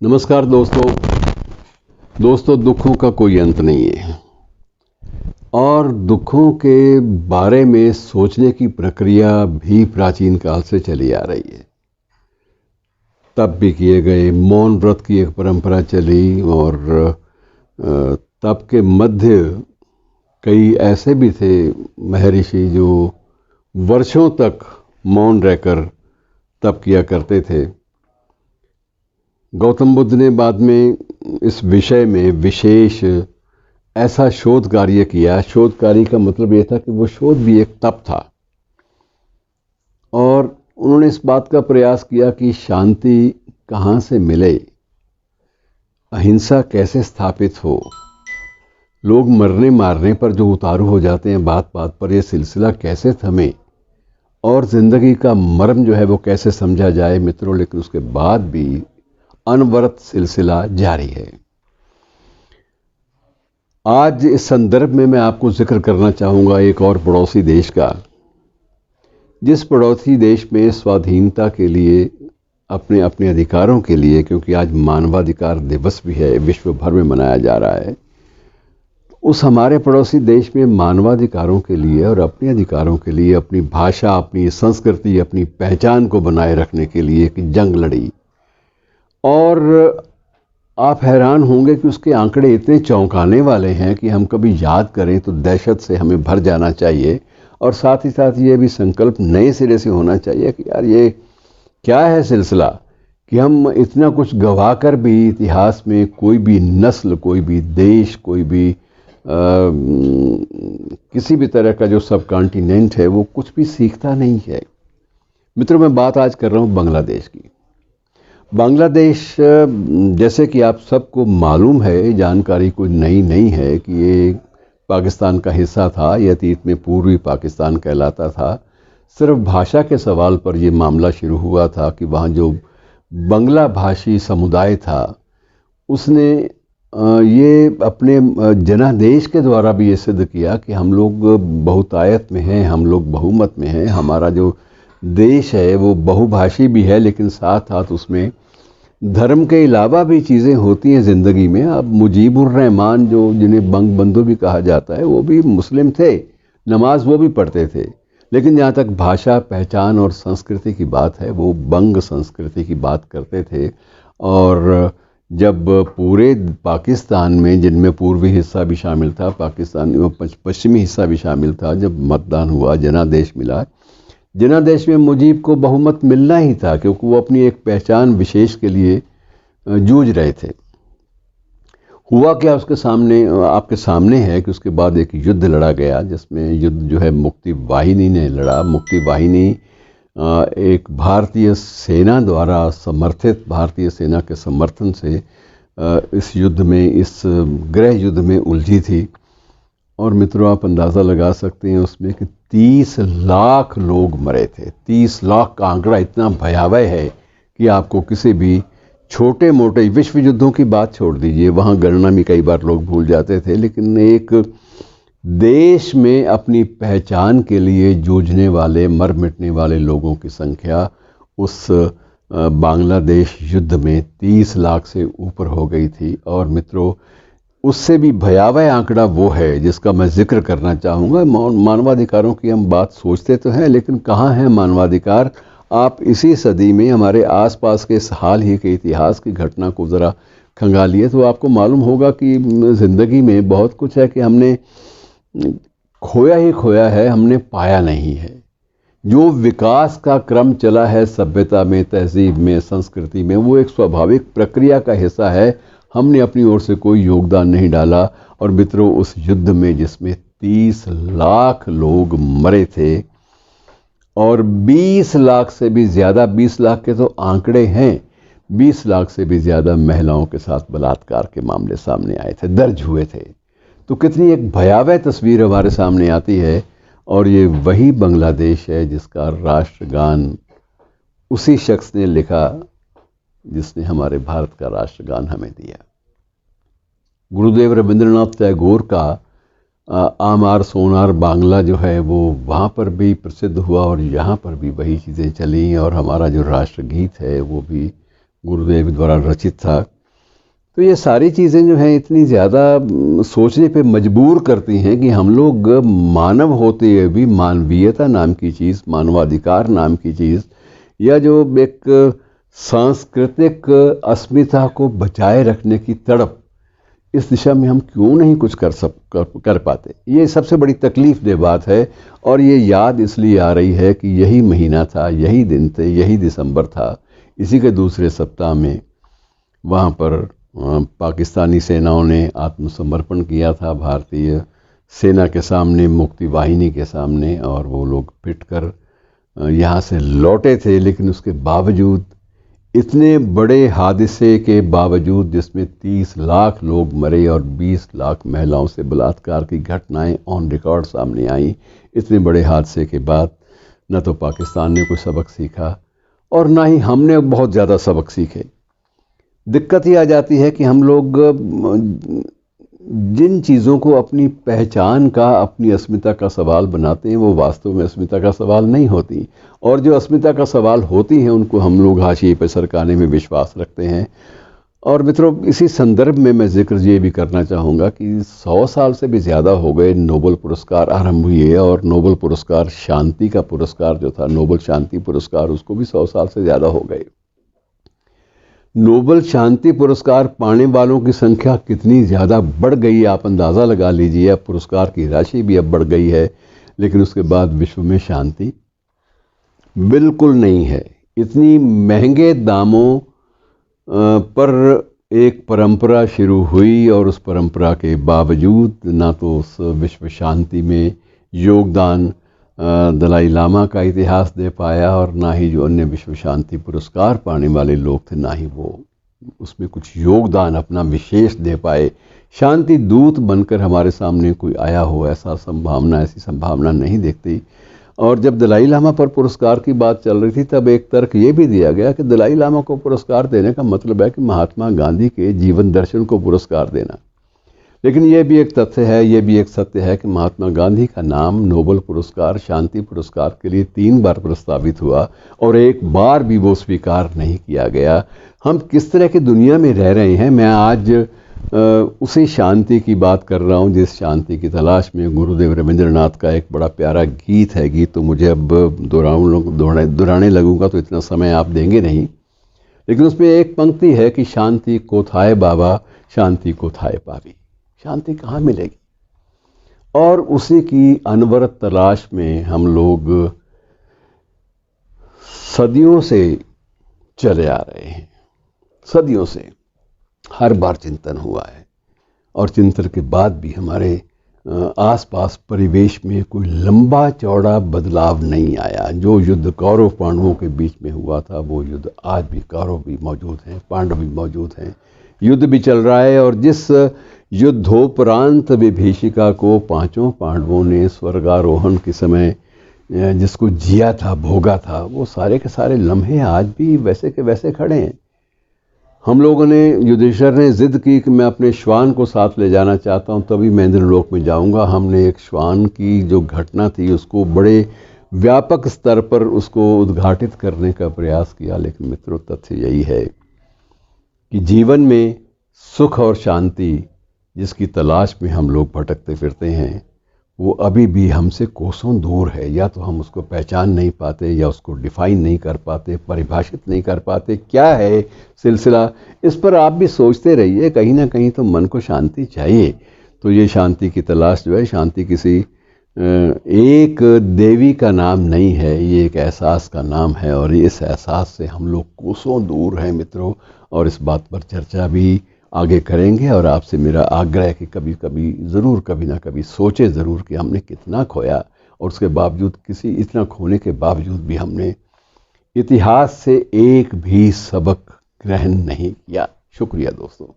नमस्कार दोस्तों दुखों का कोई अंत नहीं है और दुखों के बारे में सोचने की प्रक्रिया भी प्राचीन काल से चली आ रही है। तब भी किए गए मौन व्रत की एक परंपरा चली और तब के मध्य कई ऐसे भी थे महर्षि जो वर्षों तक मौन रहकर तप किया करते थे। गौतम बुद्ध ने बाद में इस विषय में विशेष ऐसा शोध कार्य किया। शोध कार्य का मतलब यह था कि वो शोध भी एक तप था और उन्होंने इस बात का प्रयास किया कि शांति कहाँ से मिले, अहिंसा कैसे स्थापित हो, लोग मरने मारने पर जो उतारू हो जाते हैं बात बात पर, यह सिलसिला कैसे थमे और ज़िंदगी का मर्म जो है वो कैसे समझा जाए मित्रों। लेकिन उसके बाद भी अनवरत सिलसिला जारी है। आज इस संदर्भ में मैं आपको जिक्र करना चाहूँगा एक और पड़ोसी देश का, जिस पड़ोसी देश में स्वाधीनता के लिए अपने अपने अधिकारों के लिए, क्योंकि आज मानवाधिकार दिवस भी है, विश्व भर में मनाया जा रहा है, उस हमारे पड़ोसी देश में मानवाधिकारों के लिए और अपने अधिकारों के लिए, अपनी भाषा, अपनी संस्कृति, अपनी पहचान को बनाए रखने के लिए एक जंग लड़ी। और आप हैरान होंगे कि उसके आंकड़े इतने चौंकाने वाले हैं कि हम कभी याद करें तो दहशत से हमें भर जाना चाहिए। और साथ ही साथ ये भी संकल्प नए सिरे से होना चाहिए कि यार ये क्या है सिलसिला कि हम इतना कुछ गवा कर भी इतिहास में कोई भी नस्ल, कोई भी देश, कोई भी किसी भी तरह का जो सब कॉन्टिनेंट है वो कुछ भी सीखता नहीं है। मित्रों, मैं बात आज कर रहा हूँ बांग्लादेश की। बांग्लादेश, जैसे कि आप सबको मालूम है, जानकारी कोई नई नहीं है कि ये पाकिस्तान का हिस्सा था। ये अतीत में पूर्वी पाकिस्तान कहलाता था। सिर्फ भाषा के सवाल पर यह मामला शुरू हुआ था कि वहाँ जो बंगला भाषी समुदाय था उसने ये अपने जनादेश के द्वारा भी ये सिद्ध किया कि हम लोग बहुतायत में हैं, हम लोग बहुमत में हैं। हमारा जो देश है वो बहुभाषी भी है, लेकिन साथ साथ उसमें धर्म के अलावा भी चीज़ें होती हैं ज़िंदगी में। अब मुजीबुर रहमान, जो जिन्हें बंग बंधु भी कहा जाता है, वो भी मुस्लिम थे, नमाज वो भी पढ़ते थे। लेकिन जहाँ तक भाषा, पहचान और संस्कृति की बात है, वो बंग संस्कृति की बात करते थे। और जब पूरे पाकिस्तान में, जिनमें पूर्वी हिस्सा भी शामिल था, पाकिस्तान में पश्चिमी हिस्सा भी शामिल था, जब मतदान हुआ, जनादेश मिला, जनादेश में मुजीब को बहुमत मिलना ही था, क्योंकि वो अपनी एक पहचान विशेष के लिए जूझ रहे थे। हुआ क्या उसके सामने, आपके सामने है कि उसके बाद एक युद्ध लड़ा गया, जिसमें युद्ध जो है मुक्ति वाहिनी ने लड़ा। मुक्ति वाहिनी एक भारतीय सेना द्वारा समर्थित, भारतीय सेना के समर्थन से इस युद्ध में, इस गृह युद्ध में उलझी थी। और मित्रों, आप अंदाज़ा लगा सकते हैं उसमें कि 30 लाख लोग मरे थे। 30 लाख का आंकड़ा इतना भयावह है कि आपको किसी भी छोटे मोटे विश्व युद्धों की बात छोड़ दीजिए, वहाँ गणना में कई बार लोग भूल जाते थे, लेकिन एक देश में अपनी पहचान के लिए जूझने वाले, मर मिटने वाले लोगों की संख्या उस बांग्लादेश युद्ध में 30 लाख से ऊपर हो गई थी। और मित्रों, उससे भी भयावह आंकड़ा वो है जिसका मैं जिक्र करना चाहूँगा। मानवाधिकारों की हम बात सोचते तो हैं, लेकिन कहाँ है मानवाधिकार। आप इसी सदी में हमारे आसपास के इस हाल ही के इतिहास की घटना को ज़रा खंगालिए तो आपको मालूम होगा कि ज़िंदगी में बहुत कुछ है कि हमने खोया ही खोया है, हमने पाया नहीं है। जो विकास का क्रम चला है सभ्यता में, तहजीब में, संस्कृति में, वो एक स्वाभाविक प्रक्रिया का हिस्सा है। हमने अपनी ओर से कोई योगदान नहीं डाला। और मित्रों, उस युद्ध में जिसमें 30 लाख लोग मरे थे और 20 लाख से भी ज़्यादा, 20 लाख के तो आंकड़े हैं, 20 लाख से भी ज़्यादा महिलाओं के साथ बलात्कार के मामले सामने आए थे, दर्ज हुए थे। तो कितनी एक भयावह तस्वीर हमारे सामने आती है। और ये वही बांग्लादेश है जिसका राष्ट्रगान उसी शख्स ने लिखा जिसने हमारे भारत का राष्ट्रगान हमें दिया। गुरुदेव रविंद्रनाथ टैगोर का आमार सोनार बांग्ला जो है वो वहाँ पर भी प्रसिद्ध हुआ और यहाँ पर भी वही चीज़ें चली। और हमारा जो राष्ट्रगीत है वो भी गुरुदेव द्वारा रचित था। तो ये सारी चीज़ें जो हैं इतनी ज़्यादा सोचने पे मजबूर करती हैं कि हम लोग मानव होते हुए भी मानवीयता नाम की चीज़, मानवाधिकार नाम की चीज़, या जो एक सांस्कृतिक अस्मिता को बचाए रखने की तड़प, इस दिशा में हम क्यों नहीं कुछ कर पाते। ये सबसे बड़ी तकलीफ़देह बात है। और ये याद इसलिए आ रही है कि यही महीना था, यही दिन थे, यही दिसंबर था। इसी के दूसरे सप्ताह में वहाँ पर पाकिस्तानी सेनाओं ने आत्मसमर्पण किया था भारतीय सेना के सामने, मुक्ति वाहिनी के सामने, और वो लोग पिट कर यहाँ से लौटे थे। लेकिन उसके बावजूद, इतने बड़े हादसे के बावजूद, जिसमें 30 लाख लोग मरे और 20 लाख महिलाओं से बलात्कार की घटनाएं ऑन रिकॉर्ड सामने आई, इतने बड़े हादसे के बाद न तो पाकिस्तान ने कोई सबक सीखा और ना ही हमने बहुत ज़्यादा सबक सीखे। दिक्कत ये आ जाती है कि हम लोग जिन चीज़ों को अपनी पहचान का, अपनी अस्मिता का सवाल बनाते हैं, वो वास्तव में अस्मिता का सवाल नहीं होती। और जो अस्मिता का सवाल होती हैं, उनको हम लोग हाशिए पर सरकाने में विश्वास रखते हैं। और मित्रों, इसी संदर्भ में मैं जिक्र ये भी करना चाहूँगा कि 100 साल से भी ज़्यादा हो गए नोबेल पुरस्कार आरंभ हुए, और नोबेल पुरस्कार शांति का पुरस्कार जो था, नोबेल शांति पुरस्कार, उसको भी 100 साल से ज़्यादा हो गए। नोबेल शांति पुरस्कार पाने वालों की संख्या कितनी ज़्यादा बढ़ गई, आप अंदाज़ा लगा लीजिए। अब पुरस्कार की राशि भी अब बढ़ गई है, लेकिन उसके बाद विश्व में शांति बिल्कुल नहीं है। इतनी महंगे दामों पर एक परंपरा शुरू हुई, और उस परंपरा के बावजूद ना तो उस विश्व शांति में योगदान दलाई लामा का इतिहास दे पाया, और ना ही जो अन्य विश्व शांति पुरस्कार पाने वाले लोग थे, ना ही वो उसमें कुछ योगदान अपना विशेष दे पाए। शांति दूत बनकर हमारे सामने कोई आया हो, ऐसी संभावना नहीं दिखती। और जब दलाई लामा पर पुरस्कार की बात चल रही थी, तब एक तर्क ये भी दिया गया कि दलाई लामा को पुरस्कार देने का मतलब है कि महात्मा गांधी के जीवन दर्शन को पुरस्कार देना। लेकिन ये भी एक तथ्य है, ये भी एक सत्य है कि महात्मा गांधी का नाम नोबेल पुरस्कार, शांति पुरस्कार के लिए 3 बार प्रस्तावित हुआ और एक बार भी वो स्वीकार नहीं किया गया। हम किस तरह की दुनिया में रह रहे हैं। मैं आज उसी शांति की बात कर रहा हूँ, जिस शांति की तलाश में गुरुदेव रविंद्रनाथ का एक बड़ा प्यारा गीत है। गीत तो मुझे अब दोहराने लगूंगा तो इतना समय आप देंगे नहीं, लेकिन उसमें एक पंक्ति है कि शांति को थाए बाबा, शांति को थाए पावी। शांति कहाँ मिलेगी? और उसी की अनवरत तलाश में हम लोग सदियों से चले आ रहे हैं। सदियों से हर बार चिंतन हुआ है, और चिंतन के बाद भी हमारे आसपास परिवेश में कोई लंबा चौड़ा बदलाव नहीं आया। जो युद्ध कौरव पांडवों के बीच में हुआ था, वो युद्ध आज भी कौरव भी मौजूद हैं, पांडव भी मौजूद हैं, युद्ध भी चल रहा है। और जिस युद्धोपरांत विभीषिका को 5 पांडवों ने स्वर्गारोहण के समय जिसको जिया था, भोगा था, वो सारे के सारे लम्हे आज भी वैसे के वैसे खड़े हैं। हम लोगों ने, युधिष्ठिर ने जिद की कि मैं अपने श्वान को साथ ले जाना चाहता हूँ, तभी मैं इंद्रलोक में जाऊँगा। हमने एक श्वान की जो घटना थी उसको बड़े व्यापक स्तर पर उसको उद्घाटित करने का प्रयास किया। लेकिन मित्रों, तथ्य यही है कि जीवन में सुख और शांति जिसकी तलाश में हम लोग भटकते फिरते हैं, वो अभी भी हमसे कोसों दूर है। या तो हम उसको पहचान नहीं पाते, या उसको डिफाइन नहीं कर पाते, परिभाषित नहीं कर पाते। क्या है सिलसिला, इस पर आप भी सोचते रहिए। कहीं ना कहीं तो मन को शांति चाहिए। तो ये शांति की तलाश जो है, शांति किसी एक देवी का नाम नहीं है, ये एक एहसास का नाम है। और इस एहसास से हम लोग कोसों दूर हैं मित्रों। और इस बात पर चर्चा भी आगे करेंगे। और आपसे मेरा आग्रह है कि कभी कभी ज़रूर, कभी ना कभी सोचे ज़रूर कि हमने कितना खोया, और उसके बावजूद, इतना खोने के बावजूद भी हमने इतिहास से एक भी सबक ग्रहण नहीं किया। शुक्रिया दोस्तों।